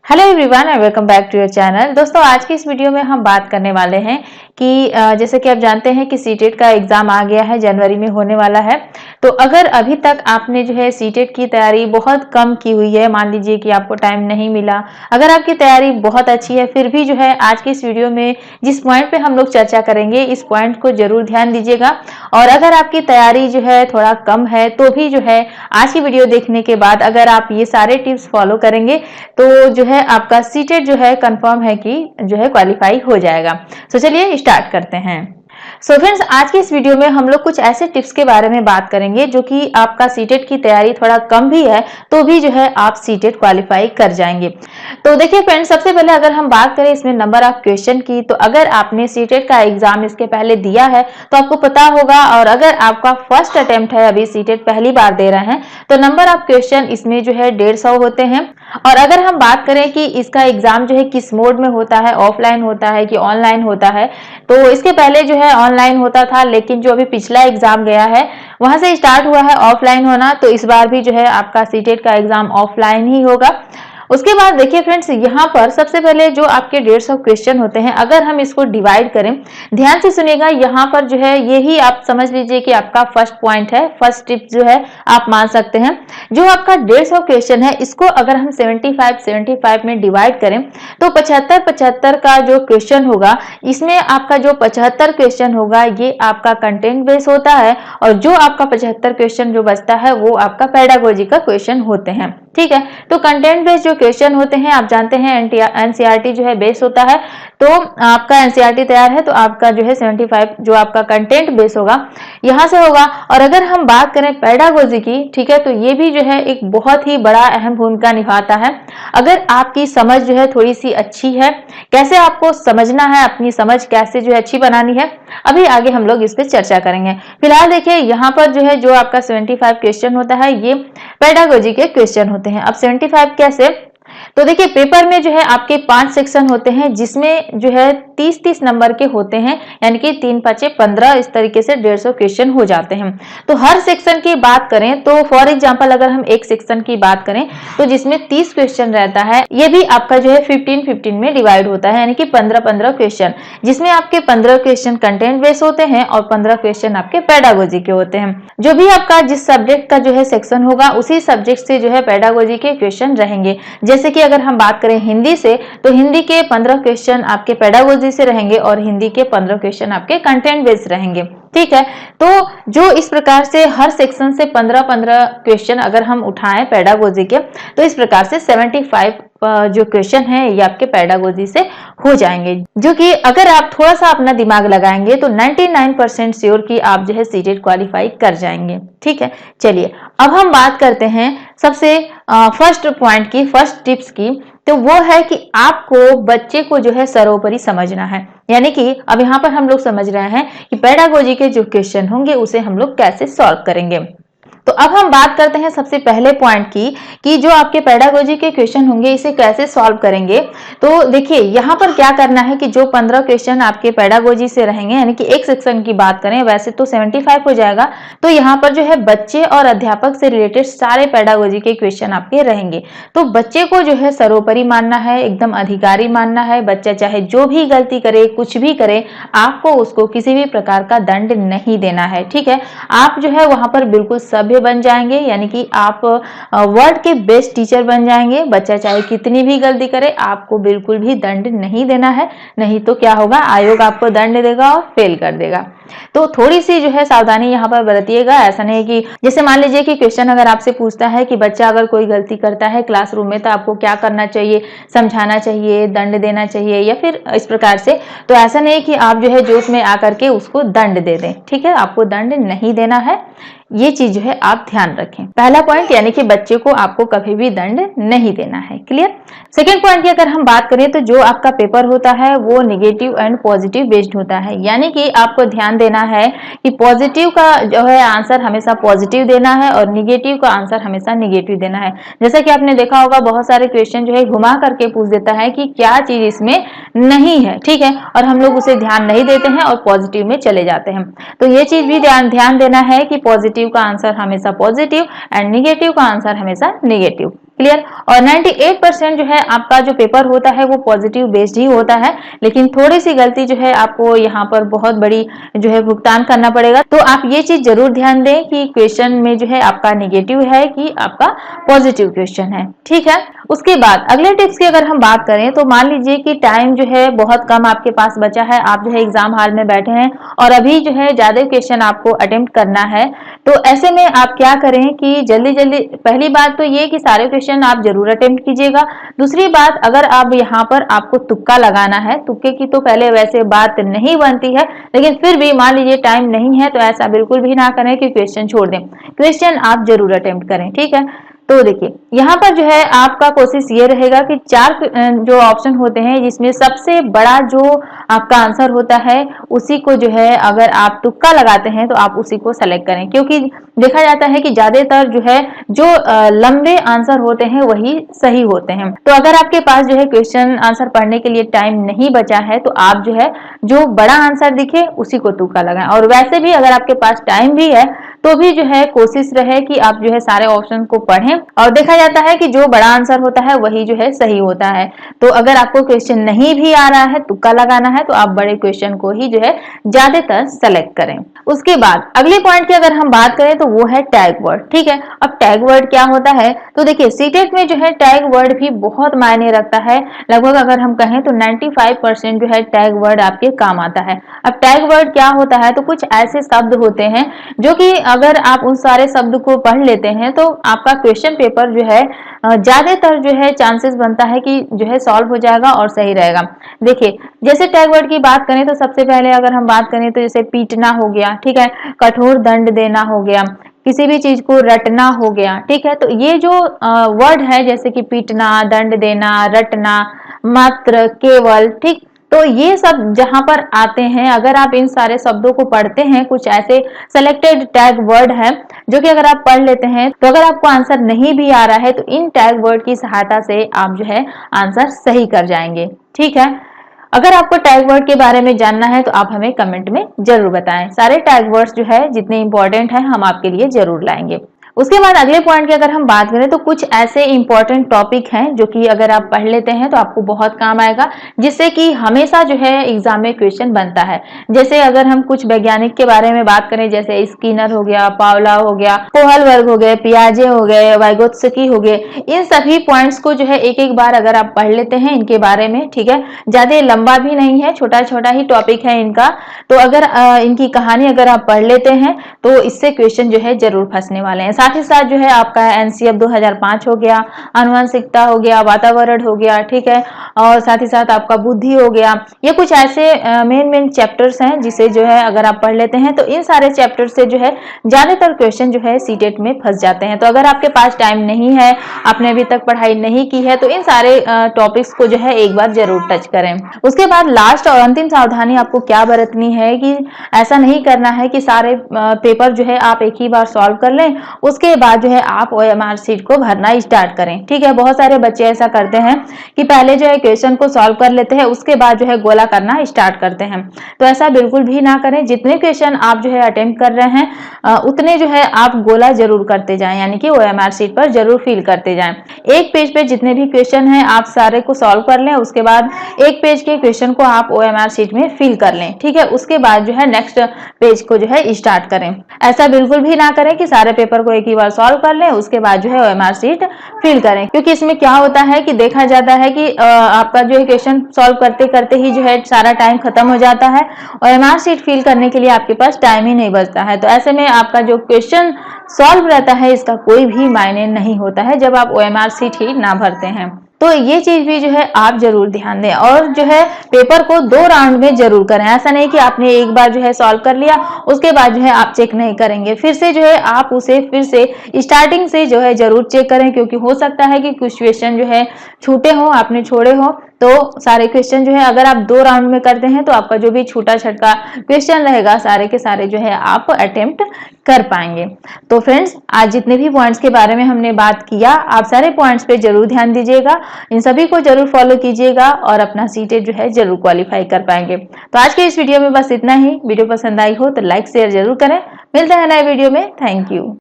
Hello everyone and welcome back to your channel. दोस्तों, आज की इस वीडियो में हम बात करने वाले हैं कि जैसे कि आप जानते हैं कि सीटेट का एग्जाम आ गया है, जनवरी में होने वाला है। तो अगर अभी तक आपने जो है सीटेट की तैयारी बहुत कम की हुई है, मान लीजिए कि आपको टाइम नहीं मिला, अगर आपकी तैयारी बहुत अच्छी है, फिर भी जो है आज की इस वीडियो में जिस पॉइंट पे हम लोग चर्चा करेंगे, इस पॉइंट को जरूर ध्यान दीजिएगा। और अगर आपकी तैयारी जो है थोड़ा कम है, तो भी जो है आज की वीडियो देखने के बाद अगर आप ये सारे टिप्स फॉलो करेंगे तो जो है आपका सीटेट जो है कंफर्म है कि जो है क्वालिफाई हो जाएगा। तो चलिए स्टार्ट करते हैं। सो फ्रेंड्स, आज की इस वीडियो में हम लोग कुछ ऐसे टिप्स के बारे में बात करेंगे जो कि आपका सीटेट की तैयारी थोड़ा कम भी है तो भी जो है आप सीटेट क्वालिफाई कर जाएंगे। तो देखिए फ्रेंड्स, सबसे पहले अगर हम बात करें इसमें नंबर ऑफ क्वेश्चन की, तो अगर आपने सीटेट का एग्जाम इसके पहले दिया है तो आपको पता होगा, और अगर आपका फर्स्ट अटेम्प्ट है, अभी सीटेट पहली बार दे रहे हैं, तो नंबर ऑफ क्वेश्चन इसमें जो है 150 होते हैं। और अगर हम बात करें कि इसका एग्जाम जो है किस मोड में होता है, ऑफलाइन होता है कि ऑनलाइन होता है, तो इसके पहले जो है ऑनलाइन होता था, लेकिन जो अभी पिछला एग्जाम गया है वहां से स्टार्ट हुआ है ऑफलाइन होना। तो इस बार भी जो है आपका सीटेट का एग्जाम ऑफलाइन ही होगा। उसके बाद देखिए फ्रेंड्स, यहाँ पर सबसे पहले जो आपके 150 क्वेश्चन होते हैं, अगर हम इसको डिवाइड करें, ध्यान से सुनिएगा, यहाँ पर जो है यही आप समझ लीजिए कि आपका फर्स्ट पॉइंट है, फर्स्ट टिप जो है आप मान सकते हैं। जो आपका 150 क्वेश्चन है, इसको अगर हम 75 में डिवाइड करें तो 75 का जो क्वेश्चन होगा, इसमें आपका जो 75 क्वेश्चन होगा ये आपका कंटेंट बेस होता है, और जो आपका 75 क्वेश्चन जो बचता है वो आपका पेडागोजी का क्वेश्चन होते हैं। ठीक है, तो कंटेंट बेस्ड जो क्वेश्चन होते हैं, आप जानते हैं एनसीईआरटी जो है बेस होता है, तो आपका एनसीईआरटी तैयार है तो आपका जो है 75 जो आपका कंटेंट बेस होगा यहां से होगा। और अगर हम बात करें पेडागोजी की, ठीक है, तो ये भी जो है एक बहुत ही बड़ा अहम भूमिका निभाता है। अगर आपकी समझ जो है थोड़ी सी अच्छी है, कैसे आपको समझना है, अपनी समझ कैसे जो है अच्छी बनानी है, अभी आगे हम लोग इस पर चर्चा करेंगे। फिलहाल देखिए यहाँ पर जो है जो आपका 75 क्वेश्चन होता है ये पेडागोजी के क्वेश्चन होते हैं। अब 75 कैसे, तो देखिए पेपर में जो है आपके 5 सेक्शन होते हैं, जिसमें जो है 30-30 नंबर के होते हैं, यानी कि 3 5 15, इस तरीके से 150 क्वेश्चन हो जाते हैं। तो हर सेक्शन की बात करें तो फॉर एग्जांपल अगर हम एक सेक्शन की बात करें तो जिसमें 30 क्वेश्चन रहता है, ये भी आपका जो है 15-15 में डिवाइड होता है, यानी कि 15-15 क्वेश्चन, जिसमें आपके 15 क्वेश्चन कंटेंट बेस होते हैं और 15 क्वेश्चन आपके पेडागोजी के होते हैं। जो भी आपका जिस सब्जेक्ट का जो है सेक्शन होगा, उसी सब्जेक्ट से जो है पेडागोजी के क्वेश्चन रहेंगे। जैसे कि अगर हम बात करें हिंदी से, तो हिंदी के 15 क्वेश्चन आपके पेडागोजी से रहेंगे और हिंदी के 15 क्वेश्चन आपके कंटेंट बेस्ड रहेंगे। ठीक है, तो जो इस प्रकार से हर सेक्शन से 15-15 क्वेश्चन अगर हम उठाएं पेडागोजी के, तो इस प्रकार से 75 जो क्वेश्चन है ये आपके पेडागोजी से हो जाएंगे, जो कि अगर आप थोड़ा सा अपना दिमाग लगाएंगे तो 99% श्योर कि आप जो है सीटेट क्वालिफाई कर जाएंगे। ठीक है, चलिए अब हम बात करते हैं सबसे फर्स्ट पॉइंट की, फर्स्ट टिप्स की। तो वो है कि आपको बच्चे को जो है सर्वोपरि समझना है, यानी कि अब यहाँ पर हम लोग समझ रहे हैं कि पेडागोजी के जो क्वेश्चन होंगे उसे हम लोग कैसे सॉल्व करेंगे। तो अब हम बात करते हैं सबसे पहले पॉइंट की कि जो आपके पेडागोजी के क्वेश्चन होंगे इसे कैसे सॉल्व करेंगे। तो देखिए यहाँ पर क्या करना है कि जो 15 क्वेश्चन आपके पेडागोजी से रहेंगे, यानी कि एक सेक्शन की बात करें, वैसे तो 75 हो जाएगा, तो यहाँ पर जो है बच्चे और अध्यापक से रिलेटेड सारे पेडागोजी के क्वेश्चन आपके रहेंगे। तो बच्चे को जो है सर्वोपरि मानना है, एकदम अधिकारी मानना है। बच्चा चाहे जो भी गलती करे, कुछ भी करे, आपको उसको किसी भी प्रकार का दंड नहीं देना है। ठीक है, आप जो है वहां पर बिल्कुल सभ्य बन जाएंगे, यानी कि आप वर्ल्ड के बेस्ट टीचर बन जाएंगे। बच्चा चाहे कितनी भी गलती करे, आपको बिल्कुल भी दंड नहीं देना है, नहीं तो क्या होगा, आयोग आपको दंड देगा और फेल कर देगा। तो थोड़ी सी जो है सावधानी यहाँ पर बरतिएगा। ऐसा नहीं कि जैसे मान लीजिए कि क्वेश्चन अगर आपसे पूछता है कि बच्चा अगर कोई गलती करता है क्लासरूम में तो आपको क्या करना चाहिए, समझाना चाहिए, दंड देना चाहिए या फिर इस प्रकार से, तो ऐसा नहीं कि आप जो है जोश में आकर के उसको दंड दे दें। ठीक है, आपको दंड नहीं देना है, ये चीज जो है आप ध्यान रखें। पहला पॉइंट, यानी कि बच्चे को आपको कभी भी दंड नहीं देना है। क्लियर। सेकेंड पॉइंट की अगर हम बात करें तो जो आपका पेपर होता है वो निगेटिव एंड पॉजिटिव बेस्ड होता है, यानी कि आपको ध्यान देना है कि पॉजिटिव का जो है आंसर हमेशा पॉजिटिव देना है और निगेटिव का आंसर हमेशा निगेटिव देना है। जैसा कि आपने देखा होगा बहुत सारे क्वेश्चन जो है घुमा करके पूछ देता है कि क्या चीज इसमें नहीं है। ठीक है, और हम लोग उसे ध्यान नहीं देते हैं और पॉजिटिव में चले जाते हैं। तो ये चीज भी ध्यान देना है कि पॉजिटिव का आंसर हमेशा पॉजिटिव एंड निगेटिव का आंसर हमेशा निगेटिव। क्लियर। और 98% जो है आपका जो पेपर होता है वो पॉजिटिव बेस्ड ही होता है, लेकिन थोड़ी सी गलती जो है आपको यहाँ पर बहुत बड़ी जो है भुगतान करना पड़ेगा। तो आप ये चीज जरूर ध्यान दें कि क्वेश्चन में जो है आपका निगेटिव है कि आपका पॉजिटिव क्वेश्चन है, ठीक है। उसके बाद अगले टिप्स की अगर हम बात करें तो मान लीजिए कि टाइम जो है बहुत कम आपके पास बचा है, आप जो है एग्जाम हॉल में बैठे हैं और अभी जो है ज्यादा क्वेश्चन आपको अटेम्प्ट करना है। तो ऐसे में आप क्या करें कि जल्दी जल्दी, पहली बात तो ये कि सारे क्वेश्चन आप जरूर अटेम्प्ट कीजिएगा। दूसरी बात, अगर आप यहाँ पर आपको तुक्का लगाना है, तुक्के की तो पहले वैसे बात नहीं बनती है, लेकिन फिर भी मान लीजिए टाइम नहीं है तो ऐसा बिल्कुल भी ना करें कि क्वेश्चन छोड़ दें, क्वेश्चन आप जरूर अटेम्प्ट करें, ठीक है। तो देखिए यहाँ पर जो है आपका कोशिश ये रहेगा कि 4 जो ऑप्शन होते हैं जिसमें सबसे बड़ा जो आपका आंसर होता है उसी को जो है अगर आप तुक्का लगाते हैं तो आप उसी को सेलेक्ट करें, क्योंकि देखा जाता है कि ज्यादातर जो है जो लंबे आंसर होते हैं वही सही होते हैं। तो अगर आपके पास जो है क्वेश्चन आंसर पढ़ने के लिए टाइम नहीं बचा है तो आप जो है जो बड़ा आंसर दिखे उसी को तुक्का लगाएं। और वैसे भी अगर आपके पास टाइम भी है तो भी जो है कोशिश रहे कि आप जो है सारे ऑप्शन को पढ़ें, और देखा जाता है कि जो बड़ा आंसर होता है वही जो है सही होता है। तो अगर आपको क्वेश्चन नहीं भी आ रहा है, तुक्का लगाना है, तो आप बड़े क्वेश्चन को ही जो है ज्यादातर सेलेक्ट करें। उसके बाद अगले पॉइंट की अगर हम बात करें तो वो है टैग वर्ड, ठीक है। अब टैग वर्ड क्या होता है, तो देखिए सीटेट में जो है टैग वर्ड भी बहुत मायने रखता है। लगभग अगर हम कहें तो 95% जो है टैग वर्ड आपके काम आता है। अब टैग वर्ड क्या होता है, तो कुछ ऐसे शब्द होते हैं जो कि अगर आप उन सारे शब्द को पढ़ लेते हैं तो आपका क्वेश्चन पेपर जो है ज्यादातर जो है चांसेस बनता है कि जो है सॉल्व हो जाएगा और सही रहेगा। देखिए जैसे टैग वर्ड की बात करें तो सबसे पहले अगर हम बात करें तो जैसे पीटना हो गया, ठीक है, कठोर दंड देना हो गया, किसी भी चीज को रटना हो गया, ठीक है। तो ये जो वर्ड है जैसे कि पीटना, दंड देना, रटना, मात्र, केवल, ठीक, तो ये सब जहां पर आते हैं, अगर आप इन सारे शब्दों को पढ़ते हैं, कुछ ऐसे सेलेक्टेड टैग वर्ड है जो कि अगर आप पढ़ लेते हैं तो अगर आपको आंसर नहीं भी आ रहा है तो इन टैग वर्ड की सहायता से आप जो है आंसर सही कर जाएंगे, ठीक है। अगर आपको टैग वर्ड के बारे में जानना है तो आप हमें कमेंट में जरूर बताएं। सारे टैग वर्ड्स जो है जितने इंपॉर्टेंट हैं हम आपके लिए जरूर लाएंगे। उसके बाद अगले पॉइंट की अगर हम बात करें तो कुछ ऐसे इंपॉर्टेंट टॉपिक हैं जो कि अगर आप पढ़ लेते हैं तो आपको बहुत काम आएगा, जिससे कि हमेशा जो है एग्जाम में क्वेश्चन बनता है। जैसे अगर हम कुछ वैज्ञानिक के बारे में बात करें, जैसे स्किनर हो गया, पावला हो गया, कोहलबर्ग हो गए, पियाजे हो गए, वाइगोत्स्की हो गए, इन सभी पॉइंट्स को जो है एक एक बार अगर आप पढ़ लेते हैं इनके बारे में, ठीक है, ज्यादा लंबा भी नहीं है, छोटा छोटा ही टॉपिक है इनका, तो अगर इनकी कहानी अगर आप पढ़ लेते हैं तो इससे क्वेश्चन जो है जरूर फंसने वाले हैं। साथ ही साथ जो है आपका एनसीएफ 2005 हो गया, आनुवंशिकता हो गया, वातावरण हो गया, ठीक है, और साथ ही साथ आपका बुद्धि हो गया। ये कुछ ऐसे मेन चैप्टर्स हैं जिसे जो है अगर आप पढ़ लेते हैं तो इन सारे चैप्टर से जो है ज्यादातर क्वेश्चन जो है सीटेट में फंस जाते हैं। तो अगर आपके पास टाइम नहीं है, आपने अभी तक पढ़ाई नहीं की है, तो इन सारे टॉपिक्स को जो है एक बार जरूर टच करें। उसके बाद लास्ट और अंतिम सावधानी आपको क्या बरतनी है कि ऐसा नहीं करना है कि सारे पेपर जो है आप एक ही बार सॉल्व कर लें, उसके बाद जो है आप ओएमआर शीट को भरना स्टार्ट करें, ठीक है। बहुत सारे बच्चे ऐसा करते हैं कि पहले जो है क्वेश्चन को सॉल्व कर लेते हैं, उसके बाद जो है गोला करना स्टार्ट करते हैं। तो ऐसा बिल्कुल भी ना करें। जितने क्वेश्चन आप जो है अटेम्प्ट कर रहे हैं उतने जो है आप गोला जरूर करते जाएं, यानी कि ओएमआर शीट पर जरूर फिल करते जाएं। एक पेज पे जितने भी क्वेश्चन हैं आप सारे को सॉल्व कर लें, उसके बाद एक पेज के क्वेश्चन को आप ओएमआर शीट में फिल कर लें, ठीक है। उसके बाद जो है नेक्स्ट पेज को जो है स्टार्ट करें। ऐसा बिल्कुल भी ना करें कि सारे पेपर को एक ही बार सॉल्व कर लें, उसके बाद जो है ओएमआर शीट फिल करें, क्योंकि इसमें क्या होता है कि देखा जाता है कि आपका जो है क्वेश्चन सॉल्व करते करते ही जो है सारा टाइम खत्म हो जाता है, ओएमआर शीट फिल करने के लिए आपके पास टाइम ही नहीं बचता है। तो ऐसे में आपका जो क्वेश्चन सॉल्व रहता है इसका कोई भी मायने नहीं होता है जब आप ओएमआर शीट ही ना भरते हैं। तो ये चीज भी जो है आप जरूर ध्यान दें, और जो है पेपर को 2 राउंड में जरूर करें। ऐसा नहीं कि आपने एक बार जो है सॉल्व कर लिया उसके बाद जो है आप चेक नहीं करेंगे, फिर से जो है आप उसे फिर से स्टार्टिंग से जो है जरूर चेक करें, क्योंकि हो सकता है कि कुछ क्वेश्चन जो है छूटे हो, आपने छोड़े हो। तो सारे क्वेश्चन जो है अगर आप 2 राउंड में करते हैं तो आपका जो भी छूटा छटका क्वेश्चन रहेगा सारे के सारे जो है आप अटेम्प्ट कर पाएंगे। तो फ्रेंड्स आज जितने भी पॉइंट्स के बारे में हमने बात किया, आप सारे पॉइंट्स पे जरूर ध्यान दीजिएगा, इन सभी को जरूर फॉलो कीजिएगा और अपना सीटेट जो है जरूर क्वालिफाई कर पाएंगे। तो आज के इस वीडियो में बस इतना ही। वीडियो पसंद आई हो तो लाइक शेयर जरूर करें। मिलते हैं नए वीडियो में। Thank you.